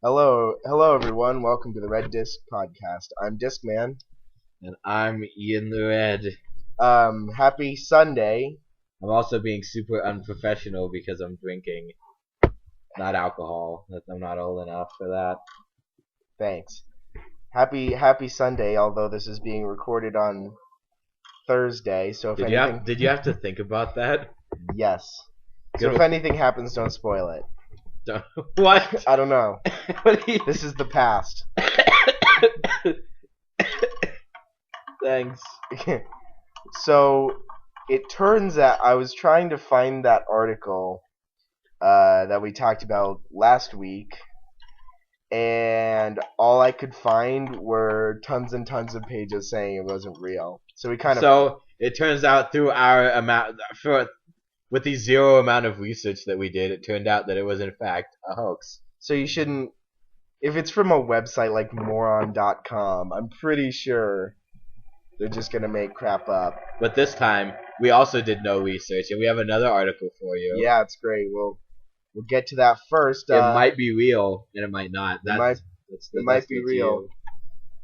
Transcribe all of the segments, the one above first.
Hello everyone. Welcome to the Red Disc Podcast. I'm Discman. And I'm Ian the Red. Happy Sunday. I'm also being super unprofessional because I'm drinking, not alcohol. I'm not old enough for that. Thanks. Happy Sunday. Although this is being recorded on Thursday, so if anything, Did you have to think about that? yes. So if anything happens, don't spoil it. What? I don't know. What do you... This is the past. Thanks. So it turns out I was trying to find that article that we talked about last week, and all I could find were tons and tons of pages saying it wasn't real. So we kind of So it turns out through our amount with the zero amount of research that we did, it turned out that it was in fact a hoax. So you shouldn't. If it's from a website like moron.com, I'm pretty sure they're just gonna make crap up. But this time we also did no research, and we have another article for you. Yeah, it's great. We'll get to that first. It might be real, and it might not. It might be real.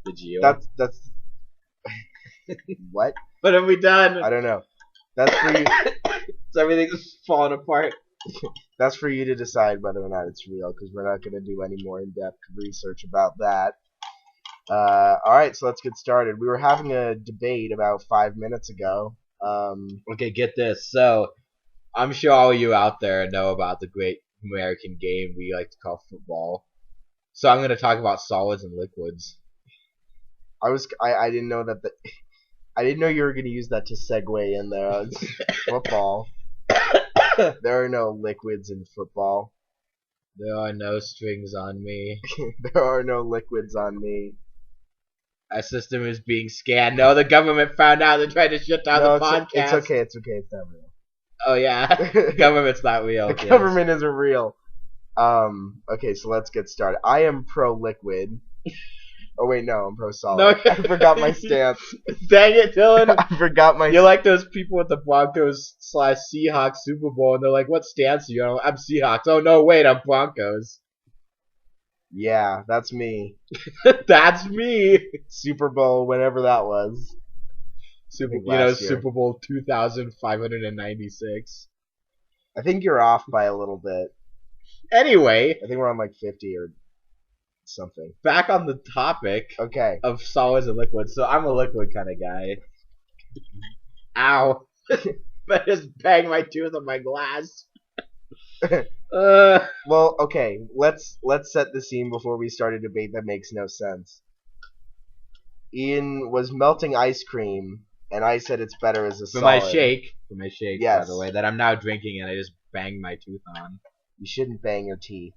The Geo. That's what? What have we done? I don't know. That's for you. So everything's falling apart. That's for you to decide whether or not it's real, because we're not going to do any more in-depth research about that. Alright, so let's get started. We were having a debate about 5 minutes ago. Okay, get this. So, I'm sure all you out there know about the great American game we like to call football. So I'm going to talk about solids and liquids. I didn't know that I didn't know you were going to use that to segue in there. It's football. There are no liquids in football. There are no strings on me. There are no liquids on me. Our system is being scanned. No, the government found out and tried to shut down the podcast. It's okay. It's not real. Oh yeah, the government's not real. The government isn't real. Okay, so let's get started. I am pro liquid. Oh wait, no, I'm pro solid. No, I forgot my stance. Dang it, Dylan! I forgot my. You're like those people at the Broncos / Seahawks Super Bowl, and they're like, "What stance are you on?" I'm Seahawks. Oh no, wait, I'm Broncos. Yeah, that's me. That's me. Super Bowl, whenever that was. Super Bowl 2,596. I think you're off by a little bit. Anyway, I think we're on like 50 or something. Back on the topic of solids and liquids. So I'm a liquid kind of guy. Ow. I just banged my tooth on my glass. Well, okay, let's set the scene before we start a debate that makes no sense. Ian was melting ice cream, and I said it's better as a solid. For my shake, yes. By the way, that I'm now drinking and I just banged my tooth on. You shouldn't bang your teeth.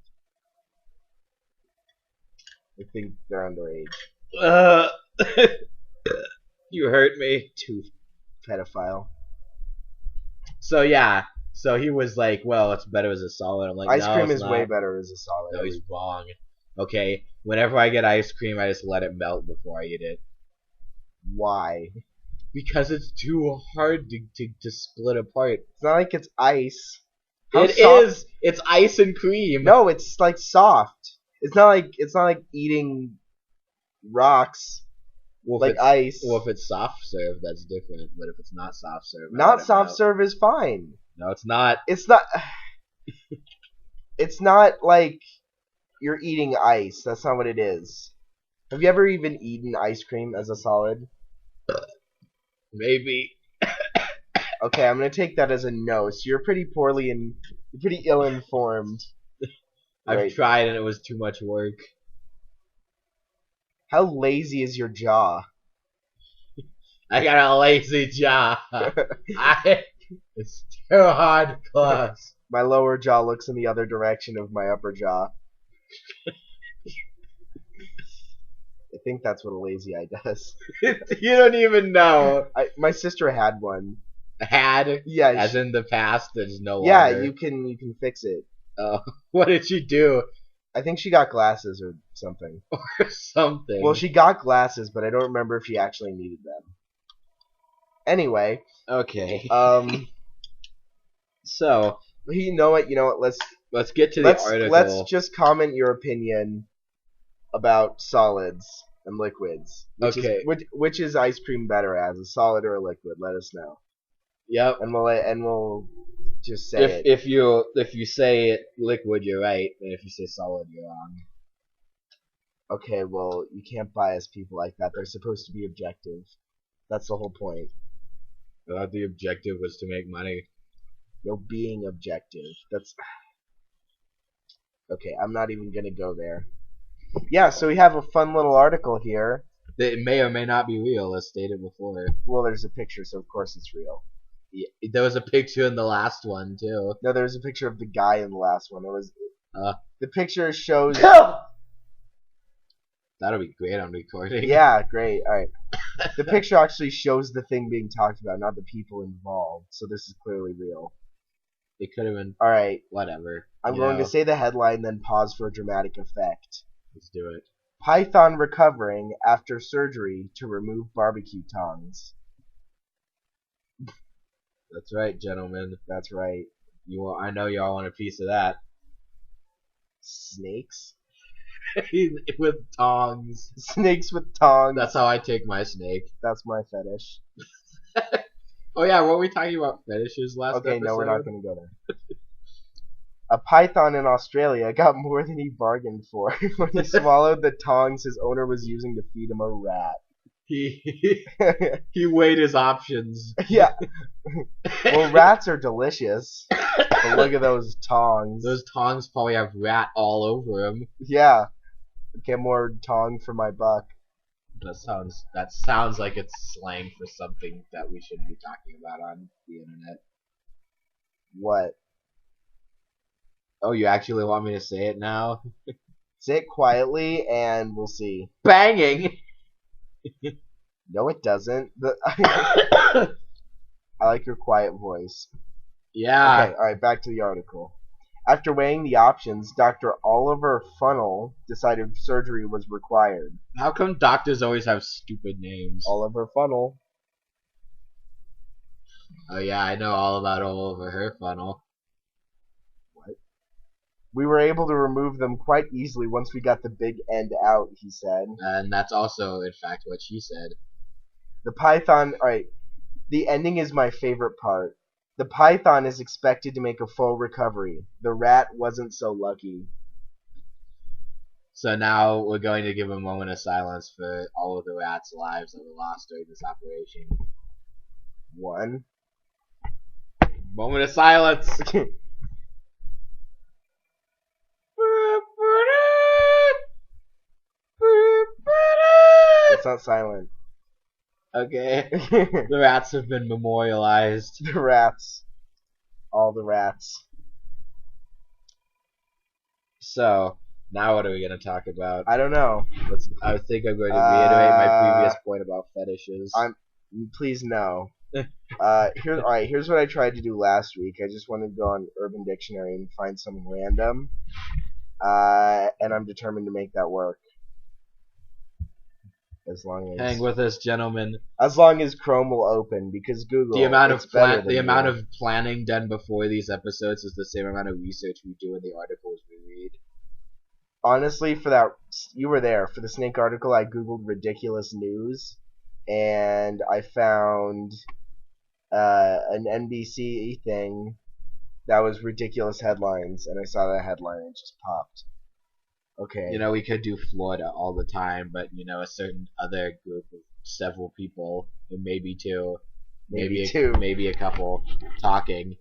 I think they're underage. You hurt me. Tooth pedophile. So yeah. So he was like, well, it's better as a solid. I'm like, ice cream is way better as a solid. No, he's wrong. Okay, whenever I get ice cream, I just let it melt before I eat it. Why? Because it's too hard to split apart. It's not like it's ice. It is. It's ice and cream. No, it's like soft. It's not like eating rocks. Well, like ice. Well, if it's soft serve, that's different. But if it's not soft serve, not soft serve is fine. No, it's not. It's not. It's not like you're eating ice. That's not what it is. Have you ever even eaten ice cream as a solid? Maybe. Okay, I'm gonna take that as a no. So you're pretty ill-informed. I've tried and it was too much work. How lazy is your jaw? I got a lazy jaw. It's too hard to close. My lower jaw looks in the other direction of my upper jaw. I think that's what a lazy eye does. You don't even know. My sister had one. Had? Yeah. As in the past, there's no longer. Yeah, you can fix it. What did she do? I think she got glasses or something. Or something. Well, she got glasses, but I don't remember if she actually needed them. Anyway. Okay. So you know what? Let's let's get to the article. Let's just comment your opinion about solids and liquids. Which is ice cream better as, a solid or a liquid? Let us know. Yep. And we'll just say it. If you say liquid, you're right, and if you say solid, you're wrong. Okay, well, you can't bias people like that. They're supposed to be objective. That's the whole point. I thought the objective was to make money. No, being objective. That's... Okay, I'm not even gonna go there. Yeah, so we have a fun little article here. It may or may not be real, as stated before. Well, there's a picture, so of course it's real. Yeah, there was a picture in the last one, too. No, there was a picture of the guy in the last one. There was... the picture shows... That'll be great on recording. Yeah, great. Alright. The picture actually shows the thing being talked about, not the people involved. So this is clearly real. It could have been... Alright. Whatever. I'm going to say the headline, then pause for a dramatic effect. Let's do it. Python recovering after surgery to remove barbecue tongs. That's right, gentlemen. That's right. I know y'all want a piece of that. Snakes? With tongs. Snakes with tongs. That's how I take my snake. That's my fetish. Oh yeah, weren't we talking about fetishes last episode? Okay, no, we're not going to go there. A python in Australia got more than he bargained for when he swallowed the tongs his owner was using to feed him a rat. He weighed his options. Yeah. Well, rats are delicious. But look at those tongs. Those tongs probably have rat all over them. Yeah. Get more tong for my buck. That sounds like it's slang for something that we shouldn't be talking about on the internet. What? Oh, you actually want me to say it now? Say it quietly and we'll see. Banging! No, it doesn't. I like your quiet voice. Yeah. Okay, alright, back to the article. After weighing the options, Dr. Oliver Funnell decided surgery was required. How come doctors always have stupid names? Oliver Funnell. Oh yeah, I know all about Oliver her funnel. What? We were able to remove them quite easily once we got the big end out, he said. And that's also, in fact, what she said. The python... Alright, the ending is my favorite part. The python is expected to make a full recovery. The rat wasn't so lucky. So now we're going to give a moment of silence for all of the rats' lives that were lost during this operation. 1. Moment of silence! It's not silent. Okay. The rats have been memorialized. The rats. All the rats. So, now what are we going to talk about? I don't know. I think I'm going to reiterate my previous point about fetishes. Please no. Here's what I tried to do last week. I just wanted to go on Urban Dictionary and find some random. And I'm determined to make that work. As long as hang with us, gentlemen. As long as Chrome will open, because Google. The amount of planning done before these episodes is the same amount of research we do in the articles we read. Honestly, for that, you were there for the snake article. I googled ridiculous news, and I found an NBC thing that was ridiculous headlines, and I saw that headline and it just popped. Okay. You know, we could do Florida all the time, but you know, a certain other group of several people, and maybe two, maybe a couple, talking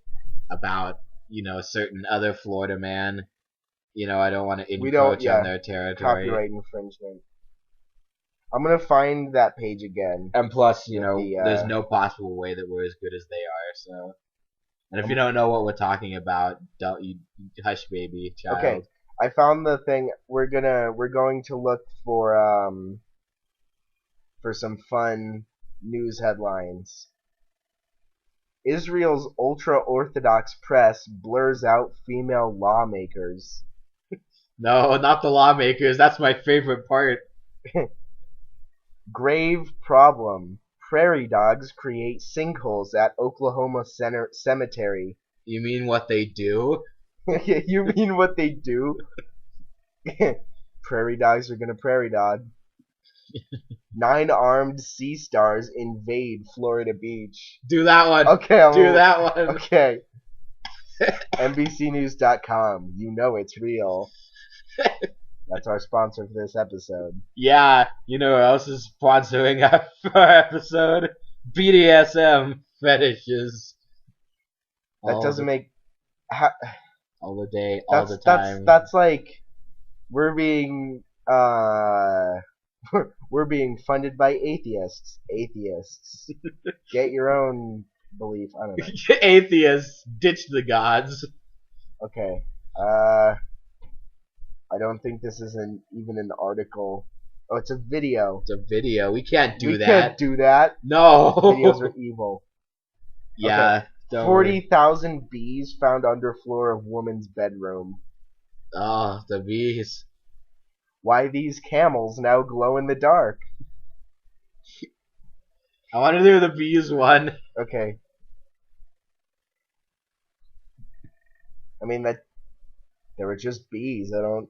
about, you know, a certain other Florida man. You know, I don't want to encroach on their territory. Copyright infringement. I'm gonna find that page again. And plus, you know, there's no possible way that we're as good as they are. So, and if you don't know what we're talking about, don't you hush, baby, child. Okay. I found the thing. We're going to look for some fun news headlines. Israel's ultra-Orthodox press blurs out female lawmakers. No, not the lawmakers. That's my favorite part. Grave problem. Prairie dogs create sinkholes at Oklahoma cemetery. You mean what they do? You mean what they do? Prairie dogs are gonna prairie dog. 9 armed sea stars invade Florida beach. Do that one. Okay, Do that one. Okay. NBCnews.com. You know it's real. That's our sponsor for this episode. Yeah, you know who else is sponsoring our episode? BDSM fetishes. That doesn't make... all the day, all the time. That's like we're being we're being funded by atheists. Atheists, get your own belief. I don't know. Atheists, ditch the gods. Okay. I don't think this is even an article. Oh, it's a video. It's a video. We can't do that. We can't do that. No. Videos are evil. Yeah. Okay. 40,000 bees found under floor of woman's bedroom. Oh, the bees. Why these camels now glow in the dark? I want to do the bees one. Okay. I mean that they were just bees. I don't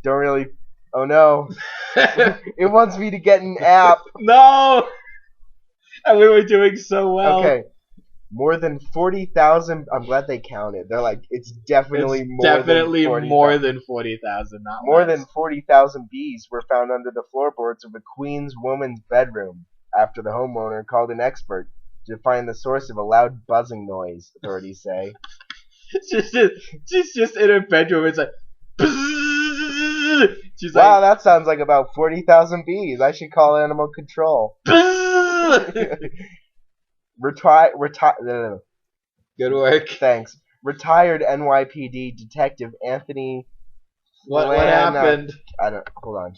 don't really. Oh no! It wants me to get an app. No. And we were doing so well. Okay. More than 40,000. I'm glad they counted. They're like, it's definitely more than 40,000. Not more less. than 40,000 bees were found under the floorboards of a Queens woman's bedroom after the homeowner called an expert to find the source of a loud buzzing noise. Authorities say. She's just in her bedroom. It's like. She's wow, that sounds like about 40,000 bees. I should call animal control. Good work. Thanks. Retired NYPD detective Anthony. What happened? I don't. Hold on.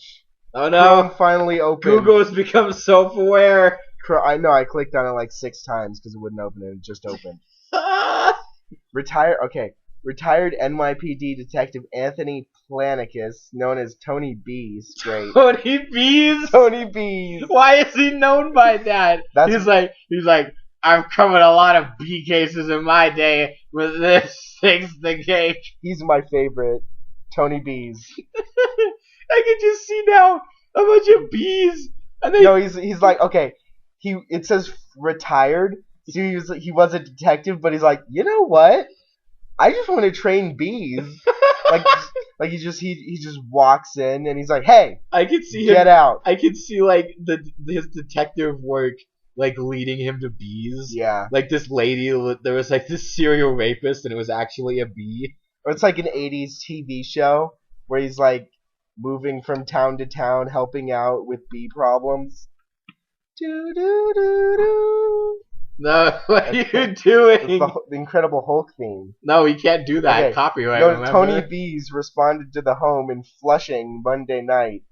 Oh no! Chrome finally opened. Google has become self-aware. I know. I clicked on it like 6 times because it wouldn't open. It just opened. Retired NYPD detective Anthony Planicus, known as Tony Bees. Great. Tony Bees. Tony Bees. Why is he known by that? He's like. I've covered a lot of bee cases in my day, but this takes the cake. He's my favorite. Tony Bees. I can just see now a bunch of bees. And no, he's like, okay, it says retired, so he was a detective, but he's like, you know what? I just want to train bees. like he just walks in and he's like, hey, I can see get out. I can see like his detective work. Like leading him to bees. Yeah. Like this lady, there was like this serial rapist, and it was actually a bee. Or it's like an 80s TV show where he's like moving from town to town, helping out with bee problems. Do do do do. No, what are you doing? It's the Incredible Hulk theme. No, we can't do that. Okay. Copyright. No, Tony Bees responded to the home in Flushing Monday night.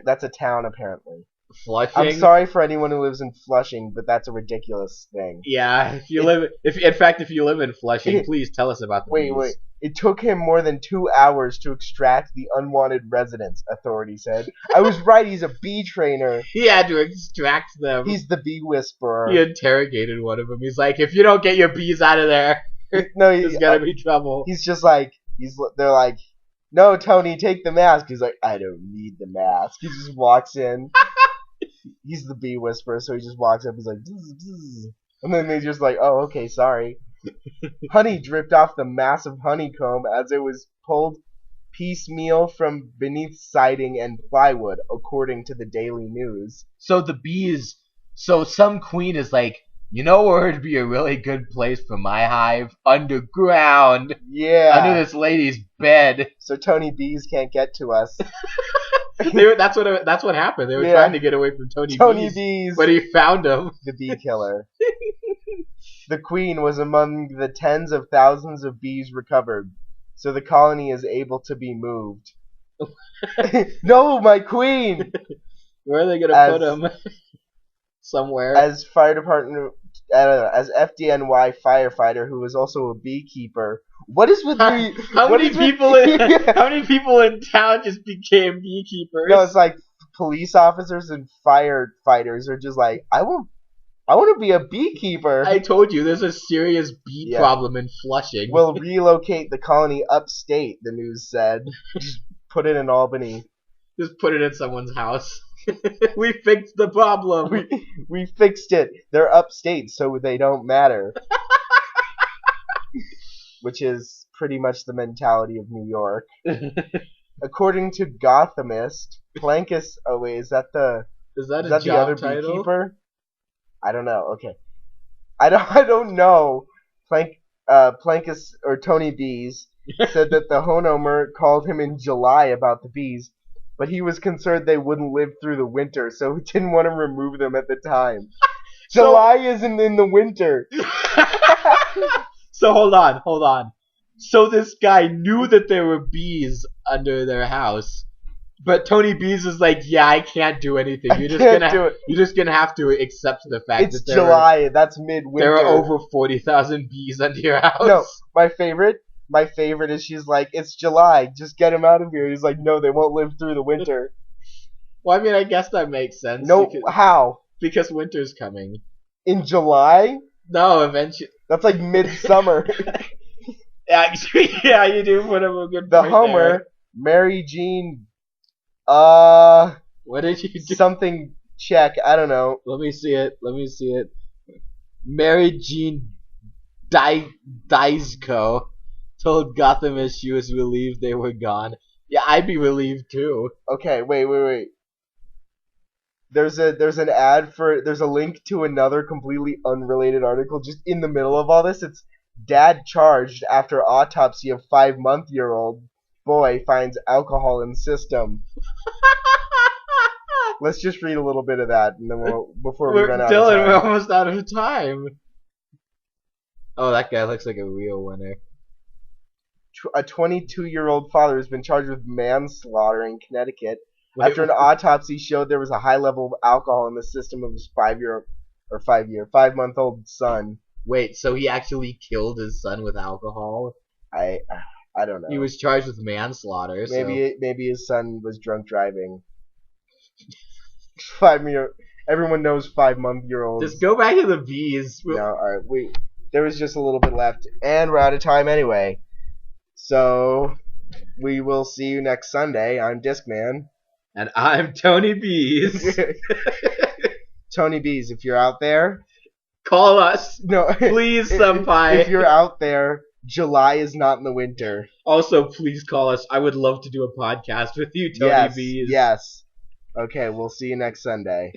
That's a town apparently. Flushing. I'm sorry for anyone who lives in Flushing, but that's a ridiculous thing. Yeah, if you live in Flushing, please tell us about the bees. Wait. It took him more than 2 hours to extract the unwanted residents, authorities said. I was right, he's a bee trainer. He had to extract them. He's the bee whisperer. He interrogated one of them. He's like, if you don't get your bees out of there, there's gonna be trouble. He's just like, they're like, no, Tony, take the mask. He's like, I don't need the mask. He just walks in. He's the bee whisperer, so he just walks up. He's like, bzz, bzz. And then they just like, oh, okay, sorry. Honey dripped off the massive honeycomb as it was pulled piecemeal from beneath siding and plywood, according to the Daily News. So the bees, some queen is like, you know where would be a really good place for my hive? Underground. Yeah. Under this lady's bed. So Tony Bees can't get to us. That's what happened. They were trying to get away from Tony Bees, but he found him. The bee killer. The queen was among the tens of thousands of bees recovered, so the colony is able to be moved. No, my queen! Where are they gonna put him? Somewhere. As FDNY firefighter who is also a beekeeper. What is with me? How many people in town just became beekeepers? No, it's like police officers and firefighters are just like, I want I want to be a beekeeper. I told you there's a serious bee problem in Flushing. We'll relocate the colony upstate, the news said. Just put it in Albany. Just put it in someone's house. We fixed the problem. We fixed it. They're upstate, so they don't matter. Which is pretty much the mentality of New York. According to Gothamist, Plancus. Oh wait, is that the other title? beekeeper? I don't know. Okay, I don't know. Plancus or Tony Bees said that the Honomer called him in July about the bees, but he was concerned they wouldn't live through the winter, so he didn't want to remove them at the time. July isn't in the winter. So hold on. So this guy knew that there were bees under their house, but Tony Bees is like, yeah, I can't do anything. You're just gonna have to accept the fact that July. That's midwinter. There are over 40,000 bees under your house. No, my favorite is she's like, it's July. Just get them out of here. He's like, no, they won't live through the winter. Well, I mean, I guess that makes sense. No, how? Because winter's coming. In July? No, eventually. That's like midsummer. Actually, yeah, you do put up a good The point Homer, there. Mary Jean, what did you do? Something check, I don't know. Let me see it. Mary Jean Dyesco told Gothamist she was relieved they were gone. Yeah, I'd be relieved too. Okay, wait. There's a link to another completely unrelated article just in the middle of all this. It's dad charged after autopsy of 5-month-old boy finds alcohol in system. Let's just read a little bit of that, and then before we run out of time. We're almost out of time. Oh, that guy looks like a real winner. A 22-year-old father has been charged with manslaughter in Connecticut after an autopsy showed there was a high level of alcohol in the system of his 5-month-old son. Wait, so he actually killed his son with alcohol? I don't know. He was charged with manslaughter. Maybe his son was drunk driving. 5-year. Everyone knows 5-month-olds. Just go back to the bees. No, all right. There was just a little bit left, and we're out of time anyway. So we will see you next Sunday. I'm Discman. And I'm Tony Bees. Tony Bees, if you're out there, call us. No, please, senpai. If you're out there, July is not in the winter. Also, please call us. I would love to do a podcast with you, Tony Bees. Yes. Okay, we'll see you next Sunday.